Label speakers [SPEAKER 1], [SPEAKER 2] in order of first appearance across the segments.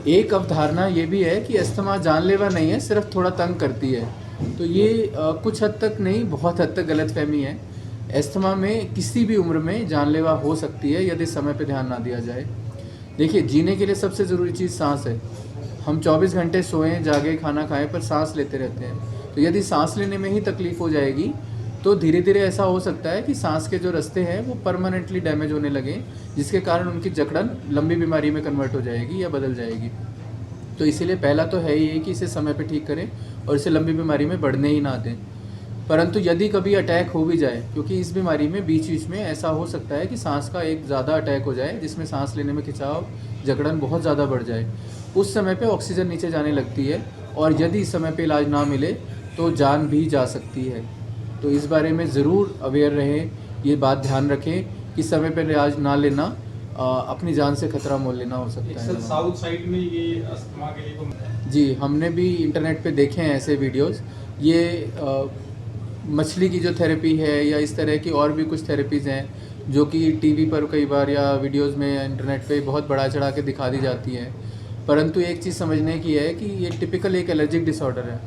[SPEAKER 1] एक अवधारणा ये भी है कि अस्थमा जानलेवा नहीं है, सिर्फ थोड़ा तंग करती है। तो ये कुछ हद तक नहीं, बहुत हद तक गलतफहमी है। अस्थमा में किसी भी उम्र में जानलेवा हो सकती है यदि समय पे ध्यान ना दिया जाए। देखिए, जीने के लिए सबसे ज़रूरी चीज़ सांस है। हम 24 घंटे सोएं, जागे, खाना खाएं, पर सांस लेते रहते हैं। तो यदि सांस लेने में ही तकलीफ़ हो जाएगी तो धीरे धीरे ऐसा हो सकता है कि सांस के जो रास्ते हैं वो परमानेंटली डैमेज होने लगें, जिसके कारण उनकी जकड़न लंबी बीमारी में कन्वर्ट हो जाएगी या बदल जाएगी। तो इसीलिए पहला तो है ही कि इसे समय पे ठीक करें और इसे लंबी बीमारी में बढ़ने ही ना दें। परंतु यदि कभी अटैक हो भी जाए, क्योंकि इस बीमारी में बीच बीच में ऐसा हो सकता है कि सांस का एक ज़्यादा अटैक हो जाए जिसमें सांस लेने में खिंचाव, जकड़न बहुत ज़्यादा बढ़ जाए, उस समय पे ऑक्सीजन नीचे जाने लगती है और यदि समय पे इलाज ना मिले तो जान भी जा सकती है। तो इस बारे में ज़रूर अवेयर रहें, ये बात ध्यान रखें कि समय पर इलाज ना लेना अपनी जान से खतरा मोल लेना हो सकता है।
[SPEAKER 2] साउथ साइड में ये अस्थमा के लिए
[SPEAKER 1] जी, हमने भी इंटरनेट पे देखे हैं ऐसे वीडियोस। ये मछली की जो थेरेपी है या इस तरह की और भी कुछ थेरेपीज़ हैं जो कि टीवी पर कई बार या वीडियोस में या इंटरनेट पे बहुत बढ़ा चढ़ा के दिखा दी जाती हैं। परंतु एक चीज़ समझने की है कि ये टिपिकल एक एलर्जिक डिसऑर्डर है।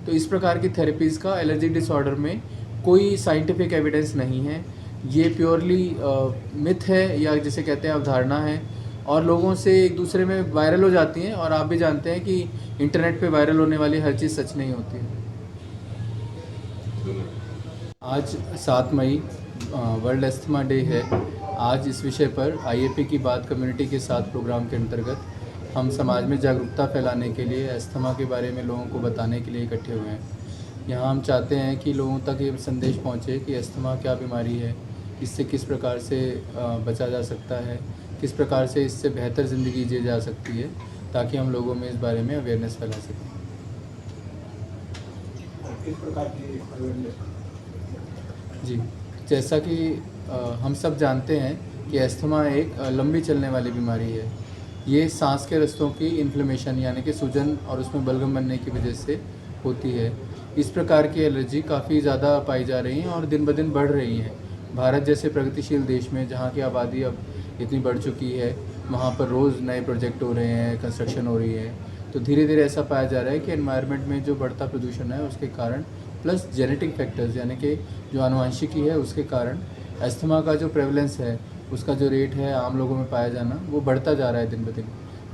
[SPEAKER 1] तो इस प्रकार की थेरेपीज़ का एलर्जिक डिसऑर्डर में कोई साइंटिफिक एविडेंस नहीं है। ये प्योरली मिथ है, या जिसे कहते हैं अवधारणा है, और लोगों से एक दूसरे में वायरल हो जाती हैं। और आप भी जानते हैं कि इंटरनेट पे वायरल होने वाली हर चीज़ सच नहीं होती है। आज 7 मई वर्ल्ड अस्थमा डे है। आज इस विषय पर आईएपी की बात कम्युनिटी के साथ प्रोग्राम के अंतर्गत हम समाज में जागरूकता फैलाने के लिए, अस्थमा के बारे में लोगों को बताने के लिए इकट्ठे हुए हैं। यहाँ हम चाहते हैं कि लोगों तक ये संदेश पहुँचे कि अस्थमा क्या बीमारी है, इससे किस प्रकार से बचा जा सकता है, किस प्रकार से इससे बेहतर ज़िंदगी जी जा सकती है, ताकि हम लोगों में इस बारे में अवेयरनेस फैला सकें।
[SPEAKER 2] किस प्रकार की अवेयरनेस?
[SPEAKER 1] जी, जैसा कि हम सब जानते हैं कि अस्थमा एक लंबी चलने वाली बीमारी है। ये सांस के रास्तों की इन्फ्लेमेशन यानी कि सूजन और उसमें बलगम बनने की वजह से होती है। इस प्रकार की एलर्जी काफ़ी ज़्यादा पाई जा रही हैं और दिन ब दिन बढ़ रही हैं। भारत जैसे प्रगतिशील देश में, जहाँ की आबादी अब इतनी बढ़ चुकी है, वहाँ पर रोज़ नए प्रोजेक्ट हो रहे हैं, कंस्ट्रक्शन हो रही है। तो धीरे धीरे ऐसा पाया जा रहा है कि एनवायरनमेंट में जो बढ़ता प्रदूषण है उसके कारण, प्लस जेनेटिक फैक्टर्स यानी कि जो आनुवंशिकी है उसके कारण, अस्थमा का जो प्रेवलेंस है, उसका जो रेट है आम लोगों में पाया जाना, वो बढ़ता जा रहा है दिन ब दिन।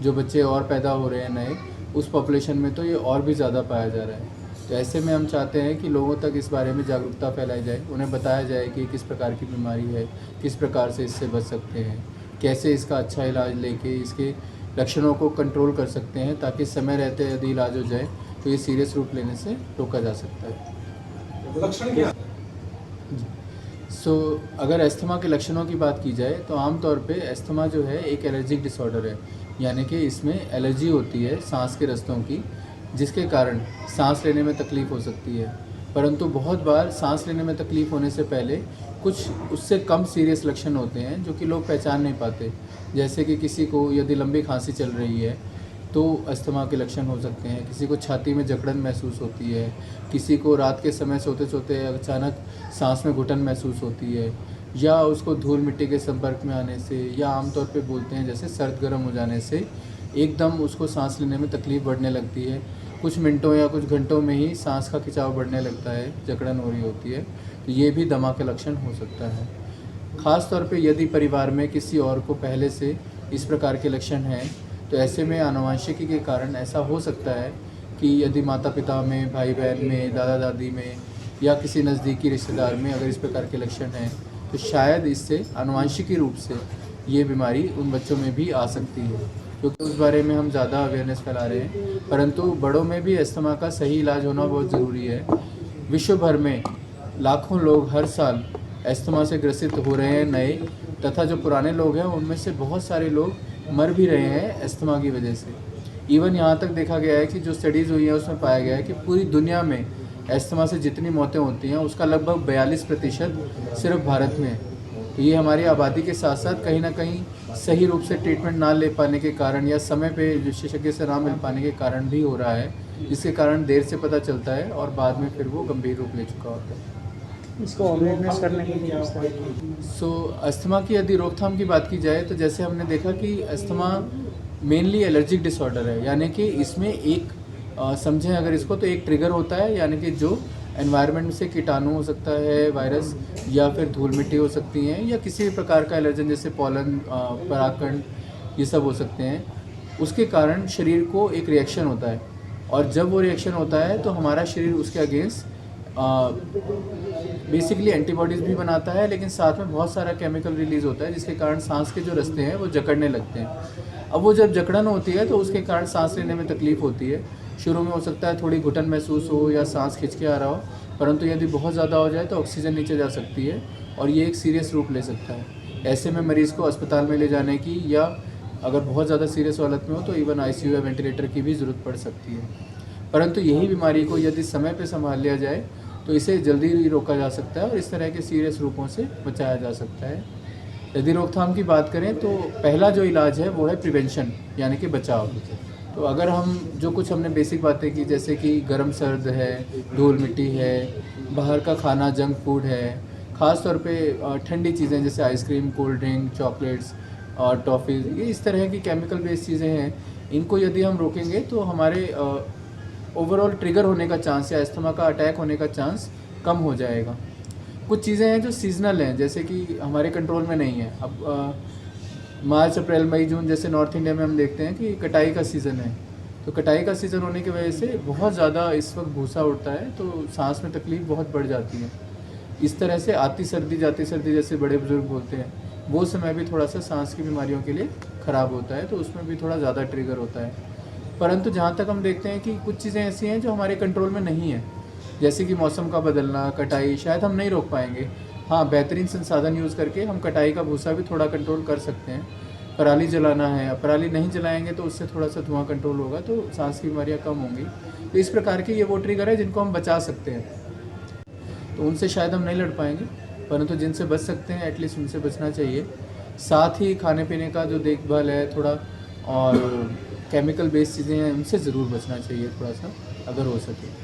[SPEAKER 1] जो बच्चे और पैदा हो रहे हैं नए, उस पॉपुलेशन में तो ये और भी ज़्यादा पाया जा रहा है। तो ऐसे में हम चाहते हैं कि लोगों तक इस बारे में जागरूकता फैलाई जाए, उन्हें बताया जाए कि किस प्रकार की बीमारी है, किस प्रकार से इससे बच सकते हैं, कैसे इसका अच्छा इलाज लेके इसके लक्षणों को कंट्रोल कर सकते हैं, ताकि समय रहते यदि इलाज हो जाए तो ये सीरियस रूप लेने से रोका जा सकता है।
[SPEAKER 2] लक्षण क्या?
[SPEAKER 1] अगर अस्थमा के लक्षणों की बात की जाए तो आमतौर पे अस्थमा जो है एक एलर्जिक डिसऑर्डर है, यानी कि इसमें एलर्जी होती है सांस के रास्तों की, जिसके कारण सांस लेने में तकलीफ़ हो सकती है। परंतु बहुत बार सांस लेने में तकलीफ़ होने से पहले कुछ उससे कम सीरियस लक्षण होते हैं जो कि लोग पहचान नहीं पाते। जैसे कि किसी को यदि लंबी खांसी चल रही है तो अस्थमा के लक्षण हो सकते हैं, किसी को छाती में जकड़न महसूस होती है, किसी को रात के समय सोते सोते अचानक सांस में घुटन महसूस होती है, या उसको धूल मिट्टी के संपर्क में आने से, या आमतौर पे बोलते हैं जैसे सर्द गर्म हो जाने से एकदम उसको सांस लेने में तकलीफ़ बढ़ने लगती है। कुछ मिनटों या कुछ घंटों में ही सांस का खिंचाव बढ़ने लगता है, जकड़न हो रही होती है। तो ये भी दमा के लक्षण हो सकता है। ख़ास तौर पे यदि परिवार में किसी और को पहले से इस प्रकार के लक्षण हैं, तो ऐसे में आनुवंशिकी के कारण ऐसा हो सकता है कि यदि माता पिता में, भाई बहन में, दादा दादी में, या किसी नज़दीकी रिश्तेदार में अगर इस प्रकार के लक्षण हैं, तो शायद इससे आनुवंशिकी रूप से ये बीमारी उन बच्चों में भी आ सकती है, क्योंकि उस बारे में हम ज़्यादा अवेयरनेस फैला रहे हैं। परंतु बड़ों में भी अस्थमा का सही इलाज होना बहुत ज़रूरी है। विश्व भर में लाखों लोग हर साल अस्थमा से ग्रसित हो रहे हैं नए, तथा जो पुराने लोग हैं उनमें से बहुत सारे लोग मर भी रहे हैं अस्थमा की वजह से। इवन यहाँ तक देखा गया है कि जो स्टडीज़ हुई हैं उसमें पाया गया है कि पूरी दुनिया में अस्थमा से जितनी मौतें होती हैं उसका लगभग 42% सिर्फ भारत में है। तो ये हमारी आबादी के साथ साथ कहीं ना कहीं सही रूप से ट्रीटमेंट ना ले पाने के कारण, या समय पे विशेषज्ञ से ना मिल पाने के कारण भी हो रहा है, जिसके कारण देर से पता चलता है और बाद में फिर वो गंभीर रूप ले चुका होता है।
[SPEAKER 3] इसको अवेयरनेस करने के लिए
[SPEAKER 1] अस्थमा की यदि रोकथाम की बात की जाए तो जैसे हमने देखा कि अस्थमा मेनली एलर्जिक डिसऑर्डर है, यानी कि इसमें एक समझें अगर इसको तो एक ट्रिगर होता है, यानी कि जो एनवायरनमेंट से कीटाणु हो सकता है, वायरस या फिर धूल मिट्टी हो सकती हैं, या किसी भी प्रकार का एलर्जन जैसे पॉलन, परागकण, ये सब हो सकते हैं। उसके कारण शरीर को एक रिएक्शन होता है, और जब वो रिएक्शन होता है तो हमारा शरीर उसके अगेंस्ट बेसिकली एंटीबॉडीज़ भी बनाता है, लेकिन साथ में बहुत सारा केमिकल रिलीज़ होता है, जिसके कारण सांस के जो रास्ते हैं वो जकड़ने लगते हैं। अब वो जब जकड़न होती है तो उसके कारण सांस लेने में तकलीफ़ होती है। शुरू में हो सकता है थोड़ी घुटन महसूस हो या सांस खिंच के आ रहा हो, परंतु यदि बहुत ज़्यादा हो जाए तो ऑक्सीजन नीचे जा सकती है और ये एक सीरियस रूप ले सकता है। ऐसे में मरीज़ को अस्पताल में ले जाने की, या अगर बहुत ज़्यादा सीरियस हालत में हो तो इवन आईसीयू या वेंटिलेटर की भी ज़रूरत पड़ सकती है। परंतु यही बीमारी को यदि समय पर संभाल लिया जाए तो इसे जल्दी ही रोका जा सकता है और इस तरह के सीरियस रूपों से बचाया जा सकता है। यदि रोकथाम की बात करें तो पहला जो इलाज है वो है प्रिवेंशन, यानी कि बचाव। तो अगर हम जो कुछ हमने बेसिक बातें की, जैसे कि गर्म सर्द है, धूल मिट्टी है, बाहर का खाना, जंक फूड है, ख़ास तौर पे ठंडी चीज़ें जैसे आइसक्रीम, कोल्ड ड्रिंक, चॉकलेट्स और टॉफ़ीज़, ये इस तरह की केमिकल बेस्ड चीज़ें हैं, इनको यदि हम रोकेंगे तो हमारे ओवरऑल ट्रिगर होने का चांस या अस्थमा का अटैक होने का चांस कम हो जाएगा। कुछ चीज़ें हैं जो सीजनल हैं, जैसे कि हमारे कंट्रोल में नहीं है। अब मार्च, अप्रैल, मई, जून जैसे नॉर्थ इंडिया में हम देखते हैं कि कटाई का सीज़न है, तो कटाई का सीज़न होने की वजह से बहुत ज़्यादा इस वक्त भूसा उड़ता है, तो सांस में तकलीफ़ बहुत बढ़ जाती है। इस तरह से आती सर्दी जाती सर्दी जैसे बड़े बुजुर्ग बोलते हैं, वो समय भी थोड़ा सा सांस की बीमारियों के लिए ख़राब होता है, तो उसमें भी थोड़ा ज़्यादा ट्रिगर होता है। परंतु जहाँ तक हम देखते हैं कि कुछ चीज़ें ऐसी हैं जो हमारे कंट्रोल में नहीं है, जैसे कि मौसम का बदलना, कटाई, शायद हम नहीं रोक पाएंगे। हाँ, बेहतरीन संसाधन यूज़ करके हम कटाई का भूसा भी थोड़ा कंट्रोल कर सकते हैं। पराली जलाना है, पराली नहीं जलाएंगे तो उससे थोड़ा सा धुआं कंट्रोल होगा, तो सांस की बीमारियाँ कम होंगी। तो इस प्रकार के ये वो ट्रिगर है जिनको हम बचा सकते हैं। तो उनसे शायद हम नहीं लड़ पाएंगे, परंतु जिनसे बच सकते हैं एटलीस्ट उनसे बचना चाहिए। साथ ही खाने पीने का जो देखभाल है थोड़ा, और केमिकल बेस्ड चीज़ें हैं, उनसे ज़रूर बचना चाहिए थोड़ा सा, अगर हो सके।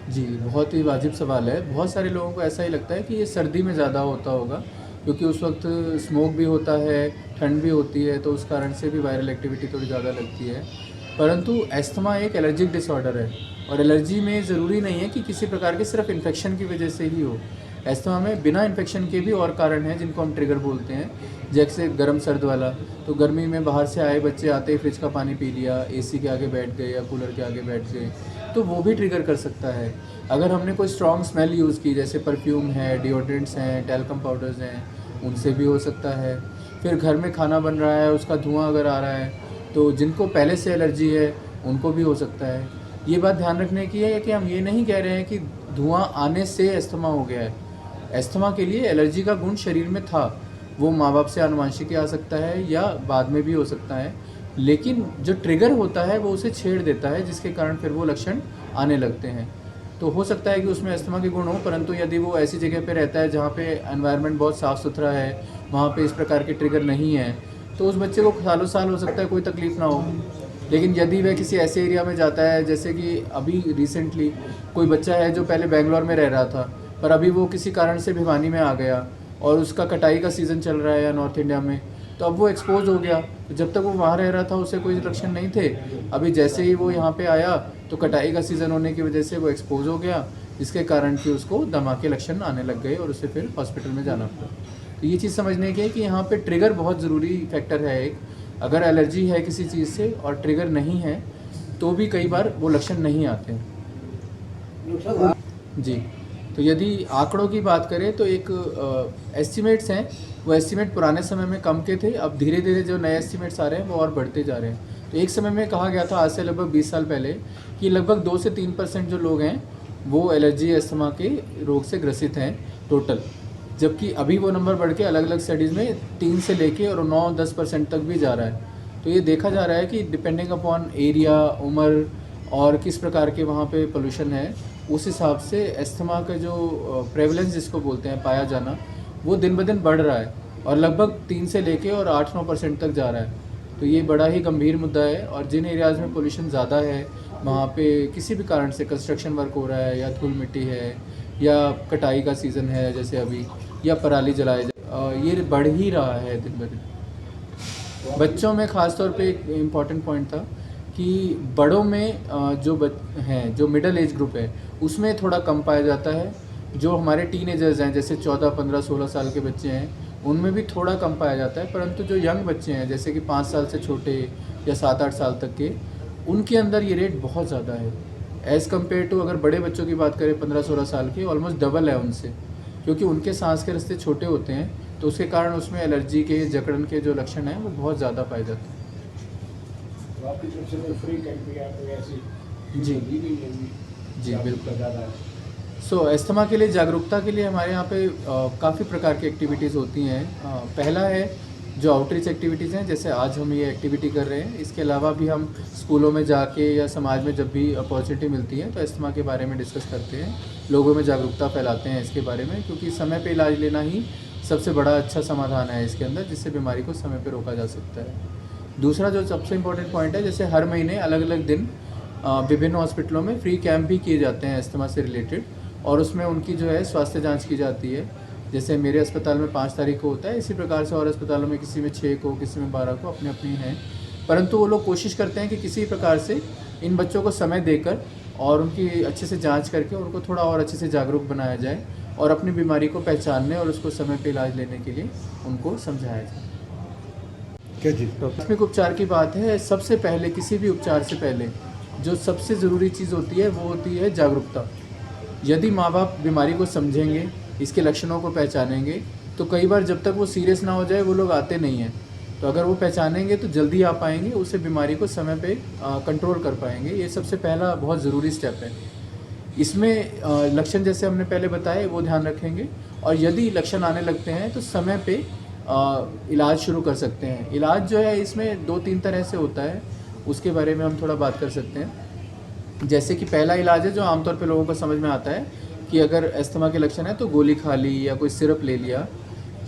[SPEAKER 1] जी, बहुत ही वाजिब सवाल है। बहुत सारे लोगों को ऐसा ही लगता है कि ये सर्दी में ज़्यादा होता होगा, क्योंकि उस वक्त स्मोक भी होता है, ठंड भी होती है, तो उस कारण से भी वायरल एक्टिविटी थोड़ी ज़्यादा लगती है। परंतु एस्थमा एक एलर्जिक डिसऑर्डर है, और एलर्जी में ज़रूरी नहीं है कि किसी प्रकार के सिर्फ इन्फेक्शन की वजह से ही हो। एस्थमा में बिना इन्फेक्शन के भी और कारण हैं जिनको हम ट्रिगर बोलते हैं, जैसे गर्म सर्द वाला। तो गर्मी में बाहर से आए बच्चे आते ही फ्रिज का पानी पी लिया, एसी के आगे बैठ गए या कूलर के आगे बैठ गए, तो वो भी ट्रिगर कर सकता है। अगर हमने कोई स्ट्रॉन्ग स्मेल यूज़ की, जैसे परफ्यूम है, डिओड्रेंट्स हैं, टैल्कम पाउडर्स हैं, उनसे भी हो सकता है। फिर घर में खाना बन रहा है, उसका धुआं अगर आ रहा है, तो जिनको पहले से एलर्जी है उनको भी हो सकता है। ये बात ध्यान रखने की है कि हम ये नहीं कह रहे हैं कि धुआं आने से एस्थमा हो गया है। एस्थमा के लिए एलर्जी का गुण शरीर में था, वो माँ बाप से आनुवंशिक आ सकता है या बाद में भी हो सकता है, लेकिन जो ट्रिगर होता है वो उसे छेड़ देता है, जिसके कारण फिर वो लक्षण आने लगते हैं। तो हो सकता है कि उसमें अस्थमा के गुण हो, परंतु यदि वो ऐसी जगह पे रहता है जहाँ पे एनवायरनमेंट बहुत साफ़ सुथरा है, वहाँ पे इस प्रकार के ट्रिगर नहीं है, तो उस बच्चे को सालों साल हो सकता है कोई तकलीफ़ ना हो। लेकिन यदि वह किसी ऐसे एरिया में जाता है, जैसे कि अभी रिसेंटली कोई बच्चा है जो पहले बेंगलोर में रह रहा था, पर अभी वो किसी कारण से भिवानी में आ गया और उसका कटाई का सीज़न चल रहा है या नॉर्थ इंडिया में, तो अब वो एक्सपोज हो गया। तो जब तक वो वहाँ रह रहा था उसे कोई लक्षण नहीं थे, अभी जैसे ही वो यहाँ पे आया तो कटाई का सीज़न होने की वजह से वो एक्सपोज हो गया, जिसके कारण कि उसको दमा के लक्षण आने लग गए और उसे फिर हॉस्पिटल में जाना पड़ा। तो ये चीज़ समझने की है कि यहाँ पे ट्रिगर बहुत ज़रूरी फैक्टर है एक। अगर एलर्जी है किसी चीज़ से और ट्रिगर नहीं है तो भी कई बार वो लक्षण नहीं आते हैं। जी, तो यदि आंकड़ों की बात करें तो एक एस्टिमेट्स हैं, वो एस्टिमेट पुराने समय में कम के थे, अब धीरे धीरे जो नए एस्टिमेट्स आ रहे हैं वो और बढ़ते जा रहे हैं। तो एक समय में कहा गया था आज से लगभग 20 साल पहले कि लगभग 2 से 3% जो लोग हैं वो एलर्जी अस्थमा के रोग से ग्रसित हैं टोटल, जबकि अभी वो नंबर बढ़ के अलग अलग स्टडीज़ में 3 से लेके और 9-10% तक भी जा रहा है। तो ये देखा जा रहा है कि डिपेंडिंग अपॉन एरिया, उम्र और किस प्रकार के वहाँ पे पोल्यूशन है, उस हिसाब से अस्थमा का जो प्रेवलेंस जिसको बोलते हैं, पाया जाना, वो दिन ब दिन बढ़ रहा है और लगभग 3 से लेके और 8-9% तक जा रहा है। तो ये बड़ा ही गंभीर मुद्दा है, और जिन एरियाज़ में पोल्यूशन ज़्यादा है वहाँ पे किसी भी कारण से कंस्ट्रक्शन वर्क हो रहा है या धूल मिट्टी है या कटाई का सीज़न है जैसे अभी, या पराली जलाए ये बढ़ ही रहा है दिन ब दिन। बच्चों में ख़ास तौर पे एक इम्पॉर्टेंट पॉइंट था कि बड़ों में हैं जो मिडिल एज ग्रुप है उसमें थोड़ा कम पाया जाता है। जो हमारे टीनेजर्स हैं जैसे 14, 15, 16 साल के बच्चे हैं उनमें भी थोड़ा कम पाया जाता है, परंतु जो यंग बच्चे हैं जैसे कि 5 साल से छोटे या 7-8 साल तक के, उनके अंदर ये रेट बहुत ज़्यादा है एज़ कम्पेयर टू। अगर बड़े बच्चों की बात करें 15-16 साल के, ऑलमोस्ट डबल है उनसे, क्योंकि उनके सांस के रास्ते छोटे होते हैं तो उसके कारण उसमें एलर्जी के, जकड़न के जो लक्षण हैं वो बहुत ज़्यादा पाए जाते हैं।
[SPEAKER 2] तो आपकी तरफ से कोई फ्री कैंप या कोई ऐसी
[SPEAKER 1] जी।
[SPEAKER 2] दी गई है भी?
[SPEAKER 1] जी,
[SPEAKER 2] या
[SPEAKER 1] बिल्कुल।
[SPEAKER 2] ज़्यादा है?
[SPEAKER 1] अस्थमा के लिए जागरूकता के लिए हमारे यहाँ पे काफ़ी प्रकार की एक्टिविटीज़ होती हैं। पहला है जो आउटरीच एक्टिविटीज़ हैं, जैसे आज हम ये एक्टिविटी कर रहे हैं। इसके अलावा भी हम स्कूलों में जाके या समाज में जब भी अपॉर्चुनिटी मिलती है तो अस्थमा के बारे में डिस्कस करते हैं, लोगों में जागरूकता फैलाते हैं इसके बारे में, क्योंकि समय पे इलाज लेना ही सबसे बड़ा अच्छा समाधान है इसके अंदर, जिससे बीमारी को समय पे रोका जा सकता है। दूसरा जो सबसे इम्पोर्टेंट पॉइंट है, जैसे हर महीने अलग अलग दिन विभिन्न हॉस्पिटलों में फ्री कैंप भी किए जाते हैं अस्थमा से रिलेटेड, और उसमें उनकी जो है स्वास्थ्य जांच की जाती है। जैसे मेरे अस्पताल में 5 तारीख को होता है, इसी प्रकार से और अस्पतालों में किसी में 6 को, किसी में 12 को, अपनी अपनी हैं। परंतु वो लोग कोशिश करते हैं कि किसी प्रकार से इन बच्चों को समय देकर और उनकी अच्छे से जांच करके उनको थोड़ा और अच्छे से जागरूक बनाया जाए और अपनी बीमारी को पहचानने और उसको समय पे इलाज लेने के लिए उनको समझाया जाए।
[SPEAKER 4] क्या चीज़?
[SPEAKER 1] प्राथमिक उपचार की बात है, सबसे पहले किसी भी उपचार से पहले जो सबसे ज़रूरी चीज़ होती है वो होती है जागरूकता। यदि माँ बाप बीमारी को समझेंगे, इसके लक्षणों को पहचानेंगे, तो कई बार जब तक वो सीरियस ना हो जाए वो लोग आते नहीं हैं। तो अगर वो पहचानेंगे तो जल्दी आ पाएंगे, उससे बीमारी को समय पे कंट्रोल कर पाएंगे। ये सबसे पहला बहुत ज़रूरी स्टेप है। इसमें लक्षण जैसे हमने पहले बताए वो ध्यान रखेंगे, और यदि लक्षण आने लगते हैं तो समय पे इलाज शुरू कर सकते हैं। इलाज जो है इसमें 2-3 तरह से होता है, उसके बारे में हम थोड़ा बात कर सकते हैं। जैसे कि पहला इलाज है जो आमतौर पे लोगों को समझ में आता है कि अगर अस्थमा के लक्षण है तो गोली खा ली या कोई सिरप ले लिया,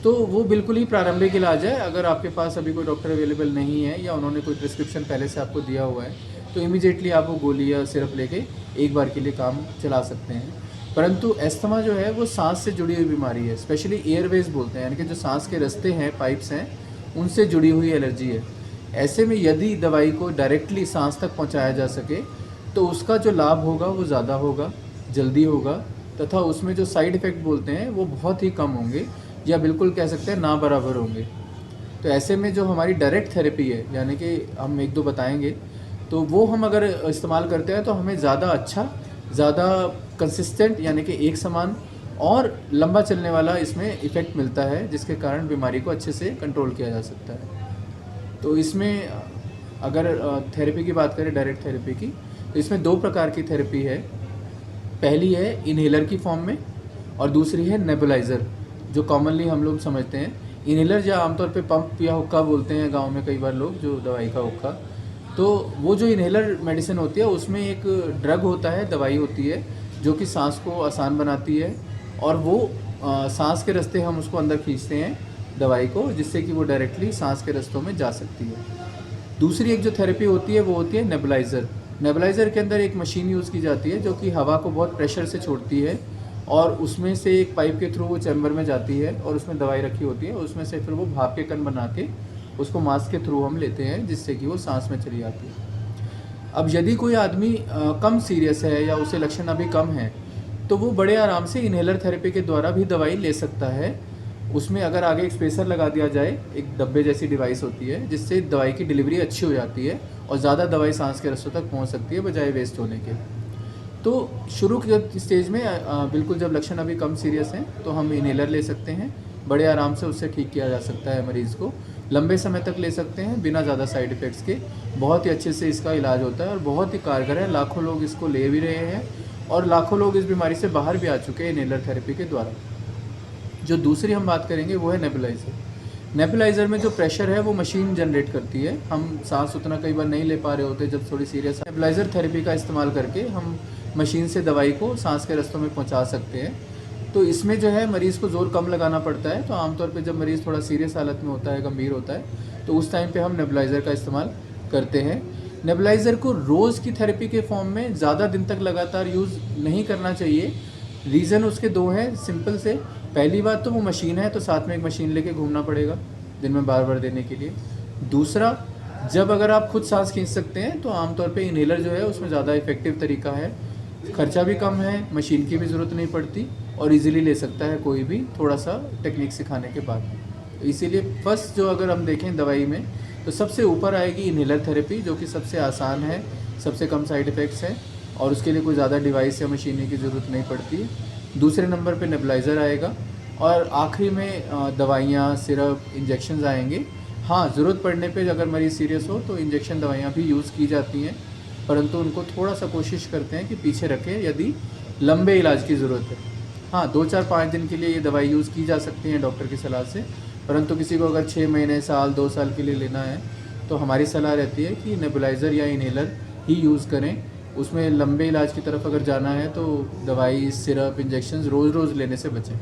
[SPEAKER 1] तो वो बिल्कुल ही प्रारंभिक इलाज है। अगर आपके पास अभी कोई डॉक्टर अवेलेबल नहीं है या उन्होंने कोई प्रिस्क्रिप्शन पहले से आपको दिया हुआ है तो इमीडिएटली आप वो गोली या सिरप लेके एक बार के लिए काम चला सकते हैं। परंतु अस्थमा जो है वो सांस से जुड़ी हुई बीमारी है, स्पेशली एयरवेज बोलते हैं, यानी कि जो सांस के रास्ते हैं, पाइप्स हैं, उनसे जुड़ी हुई एलर्जी है। ऐसे में यदि दवाई को डायरेक्टली सांस तक पहुंचाया जा सके तो उसका जो लाभ होगा वो ज़्यादा होगा, जल्दी होगा, तथा उसमें जो साइड इफ़ेक्ट बोलते हैं वो बहुत ही कम होंगे, या बिल्कुल कह सकते हैं ना बराबर होंगे। तो ऐसे में जो हमारी डायरेक्ट थेरेपी है, यानी कि हम 1-2 बताएंगे, तो वो हम अगर इस्तेमाल करते हैं तो हमें ज़्यादा अच्छा, ज़्यादा कंसिस्टेंट, यानी कि एक समान और लंबा चलने वाला इसमें इफ़ेक्ट मिलता है, जिसके कारण बीमारी को अच्छे से कंट्रोल किया जा सकता है। तो इसमें अगर थेरेपी की बात करें, डायरेक्ट थेरेपी की, तो इसमें 2 प्रकार की थेरेपी है। पहली है इन्हेलर की फॉर्म में और दूसरी है नेबुलाइज़र, जो कॉमनली हम लोग समझते हैं। इन्हेलर या आमतौर पे पंप या हुक्का बोलते हैं गांव में कई बार लोग, जो दवाई का हुक्का। तो वो जो इन्हेलर मेडिसिन होती है उसमें एक ड्रग होता है, दवाई होती है, जो कि सांस को आसान बनाती है, और वो सांस के रास्ते हम उसको अंदर खींचते हैं दवाई को, जिससे कि वो डायरेक्टली सांस के रास्तों में जा सकती है। दूसरी एक जो थेरेपी होती है वो होती है नेबुलाइज़र। नेबुलाइज़र के अंदर एक मशीन यूज़ की जाती है जो कि हवा को बहुत प्रेशर से छोड़ती है, और उसमें से एक पाइप के थ्रू वो चैम्बर में जाती है, और उसमें दवाई रखी होती है, उसमें से फिर वो भाप के कण बना के उसको मास्क के थ्रू हम लेते हैं, जिससे कि वो सांस में चली जाती है। अब यदि कोई आदमी कम सीरियस है या उसे लक्षण अभी कम है, तो वो बड़े आराम से इन्हेलर थेरेपी के द्वारा भी दवाई ले सकता है। उसमें अगर आगे एक स्पेसर लगा दिया जाए, एक डब्बे जैसी डिवाइस होती है, जिससे दवाई की डिलीवरी अच्छी हो जाती है और ज़्यादा दवाई सांस के रस्तों तक पहुंच सकती है बजाय वेस्ट होने के। तो शुरू के स्टेज में बिल्कुल जब लक्षण अभी कम सीरियस हैं तो हम इन्हेलर ले सकते हैं, बड़े आराम से उससे ठीक किया जा सकता है मरीज़ को, लंबे समय तक ले सकते हैं बिना ज़्यादा साइड इफ़ेक्ट्स के। बहुत ही अच्छे से इसका इलाज होता है और बहुत ही कारगर है। लाखों लोग इसको ले भी रहे हैं और लाखों लोग इस बीमारी से बाहर भी आ चुके हैं इन्हेलर थेरेपी के द्वारा। जो दूसरी हम बात करेंगे वो है नेबुलाइज़र। नेबुलाइज़र में जो प्रेशर है वो मशीन जनरेट करती है। हम सांस उतना कई बार नहीं ले पा रहे होते जब थोड़ी सीरियस। नेबुलाइज़र थेरेपी का इस्तेमाल करके हम मशीन से दवाई को सांस के रस्तों में पहुंचा सकते हैं। तो इसमें जो है मरीज़ को ज़ोर कम लगाना पड़ता है। तो आमतौर पे जब मरीज़ थोड़ा सीरियस हालत में होता है, गंभीर होता है, तो उस टाइम पे हम नेबुलाइज़र का इस्तेमाल करते हैं। नेबुलाइज़र को रोज़ की थेरेपी के फॉर्म में ज़्यादा दिन तक लगातार यूज़ नहीं करना चाहिए। रीज़न उसके 2 हैं सिंपल से। पहली बात तो वो मशीन है, तो साथ में एक मशीन लेके घूमना पड़ेगा दिन में बार बार देने के लिए। दूसरा, जब अगर आप खुद सांस खींच सकते हैं तो आमतौर पे इन्हेलर जो है उसमें ज़्यादा इफ़ेक्टिव तरीका है, खर्चा भी कम है, मशीन की भी ज़रूरत नहीं पड़ती और इजीली ले सकता है कोई भी थोड़ा सा टेक्निक सिखाने के बाद। तो इसीलिए फर्स्ट जो अगर हम देखें दवाई में तो सबसे ऊपर आएगी इन्हेलर थेरेपी, जो कि सबसे आसान है, सबसे कम साइड इफ़ेक्ट्स है और उसके लिए कोई ज़्यादा डिवाइस या मशीनरी की ज़रूरत नहीं पड़ती है। दूसरे नंबर पे नेबुलाइज़र आएगा और आखिरी में दवाइयाँ, सिरप, इंजेक्शंस आएंगे। हाँ, ज़रूरत पड़ने पे अगर मरीज़ सीरियस हो तो इंजेक्शन दवाइयाँ भी यूज़ की जाती हैं, परंतु उनको थोड़ा सा कोशिश करते हैं कि पीछे रखें यदि लंबे इलाज की ज़रूरत है। हाँ, 2, 4, 5 दिन के लिए ये दवाई यूज़ की जा सकती है डॉक्टर की सलाह से, परंतु किसी को अगर 6 महीने, साल, 2 साल के लिए लेना है तो हमारी सलाह रहती है कि नेबुलाइज़र या इन्हेलर ही यूज़ करें। उसमें लंबे इलाज की तरफ अगर जाना है तो दवाई, सिरप, इंजेक्शंस रोज़-रोज़ लेने से बचें।